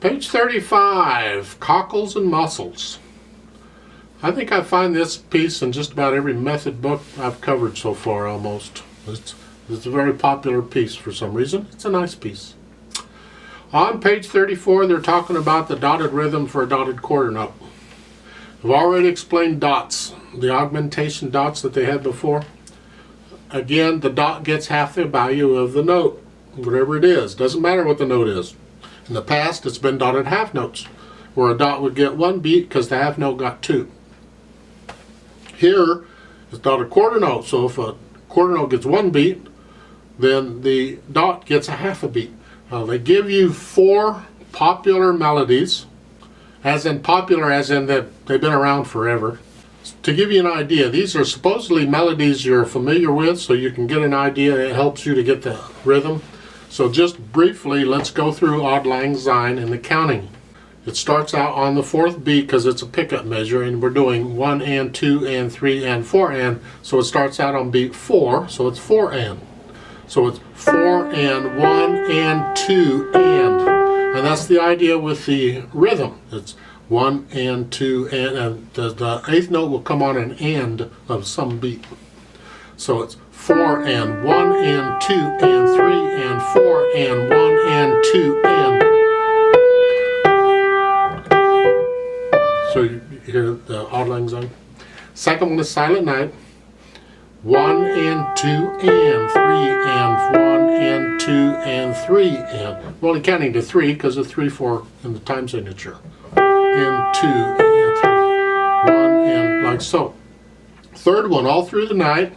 Page 35, Cockles and Mussels. I think I find this piece in just about every method book I've covered so far almost. It's a very popular piece for some reason. It's a nice piece. On page 34, they're talking about the dotted rhythm for a dotted quarter note. I've already explained dots, the augmentation dots that they had before. Again, the dot gets half the value of the note, whatever it is. Doesn't matter what the note is. In the past, it's been dotted half notes, where a dot would get one beat because the half note got two. Here, it's dotted quarter note, so if a quarter note gets one beat, then the dot gets a half a beat. They give you 4 popular melodies, as in popular as in that they've been around forever. To give you an idea, these are supposedly melodies you're familiar with, so you can get an idea. It helps you to get the rhythm. So just briefly, let's go through Auld Lang Syne and the counting. It starts out on the 4th beat because it's a pickup measure, and we're doing 1 and 2 and 3 and 4 and. So it starts out on beat 4, so it's 4 and. So it's 4 and 1 and 2 and that's the idea with the rhythm. It's 1 and 2 and the 8th note will come on an and of some beat. So it's 4 and 1 and 2 and 3 and 4 and 1 and 2 and. So you hear the Auld Lang Syne. Second one is Silent Night. 1 and 2 and 3 and 1 and 2 and 3 and. We're only counting to 3 because of 3, 4 in the time signature. And 2 and 3. 1 and like so. Third one all through the night.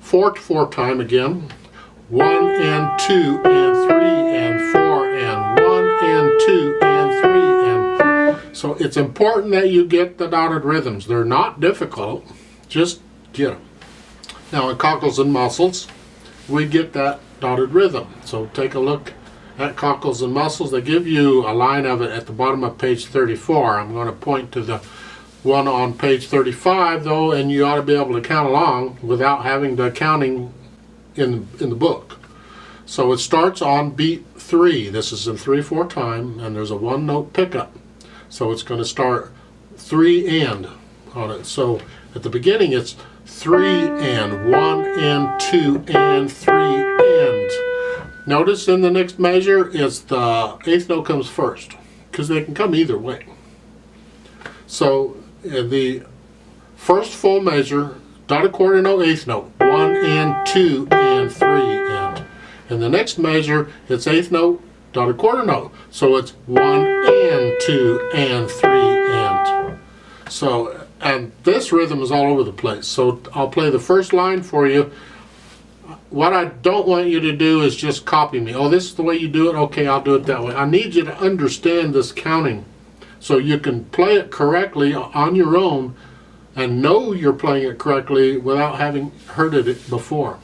4/4 time again. 1 and 2 and 3 and 4 and 1 and 2 and 3 and. So it's important that you get the dotted rhythms. They're not difficult. Just get them. Now in Cockles and Mussels, we get that dotted rhythm. So take a look at Cockles and Mussels. They give you a line of it at the bottom of page 34. I'm going to point to the one on page 35 though, and you ought to be able to count along without having the counting in the book. So it starts on beat 3. This is in 3/4 time, and there's a 1 note pickup. So it's going to start 3 and on it. So at the beginning it's 3 and 1 and 2 and 3 and. Notice in the next measure it's the 8th note comes first, because they can come either way. So the first full measure, dotted quarter note, 8th note, 1 and 2 and 3 and. In the next measure it's 8th note, dotted quarter note. So it's 1 and 2 and 3 and. So, and this rhythm is all over the place. So I'll play the first line for you. What I don't want you to do is just copy me. Oh, this is the way you do it? Okay, I'll do it that way. I need you to understand this counting so you can play it correctly on your own and know you're playing it correctly without having heard it before.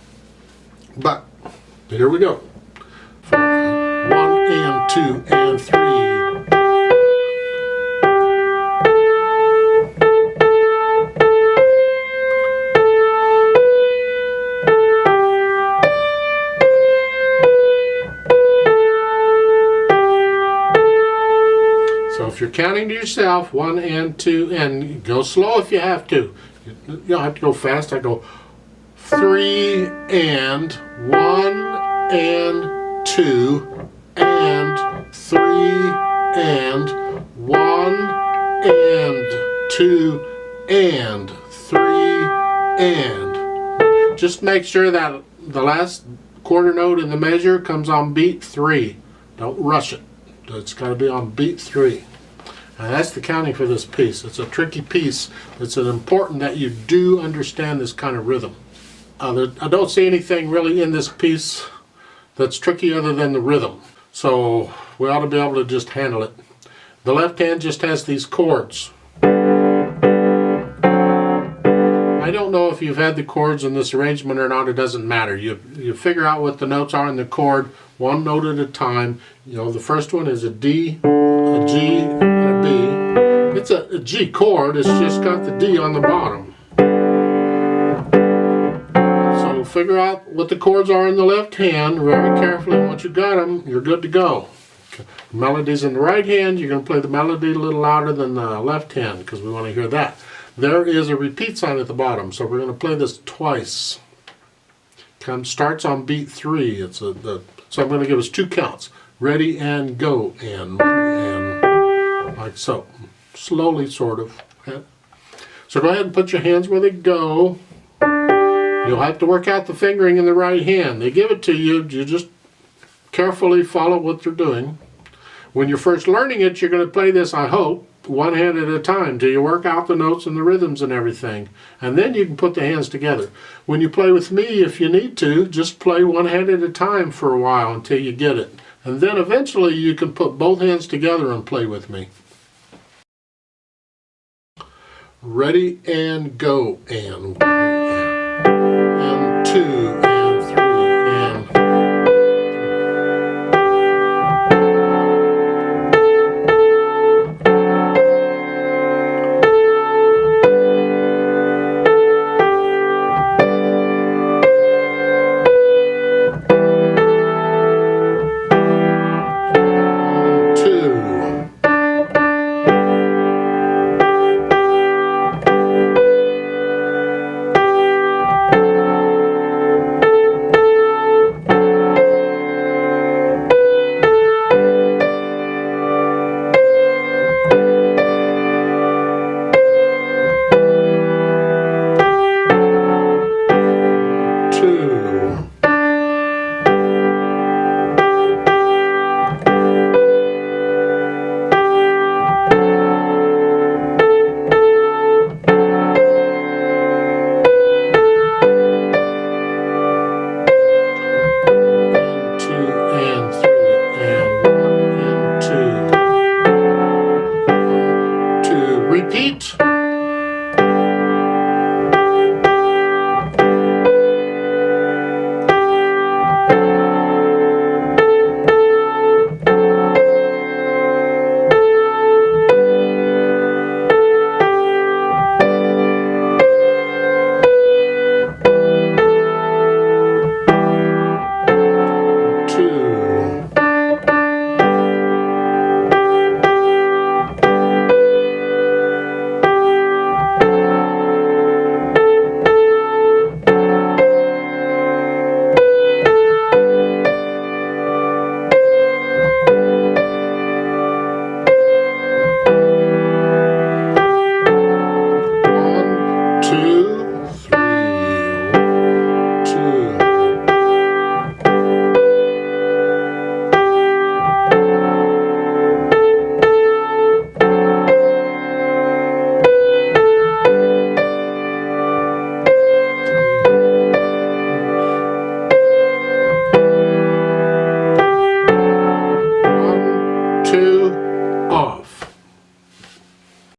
But here we go. 1 and 2 and 3. If you're counting to yourself, 1 and 2, and go slow if you have to. You don't have to go fast. I go 3 and 1 and 2 and 3 and 1 and 2 and 3 and. Just make sure that the last quarter note in the measure comes on beat 3. Don't rush it. It's got to be on beat 3. And that's the counting for this piece. It's a tricky piece. It's important that you do understand this kind of rhythm. I don't see anything really in this piece that's tricky other than the rhythm. So we ought to be able to just handle it. The left hand just has these chords. I don't know if you've had the chords in this arrangement or not. It doesn't matter. You figure out what the notes are in the chord, 1 note at a time. You know, the first one is a D, a G, and a B. It's a G chord. It's just got the D on the bottom. So figure out what the chords are in the left hand very carefully. Once you got them, you're good to go. Melody's in the right hand. You're going to play the melody a little louder than the left hand because we want to hear that. There is a repeat sign at the bottom, so we're going to play this twice. Starts on beat 3. So I'm going to give us 2 counts. Ready and go, and like so. Slowly, sort of. Okay. So go ahead and put your hands where they go. You'll have to work out the fingering in the right hand. They give it to you. You just carefully follow what they're doing. When you're first learning it, you're going to play this, I hope, one hand at a time till you work out the notes and the rhythms and everything. And then you can put the hands together. When you play with me, if you need to, just play one hand at a time for a while until you get it. And then eventually you can put both hands together and play with me. Ready and go, and 1 and 2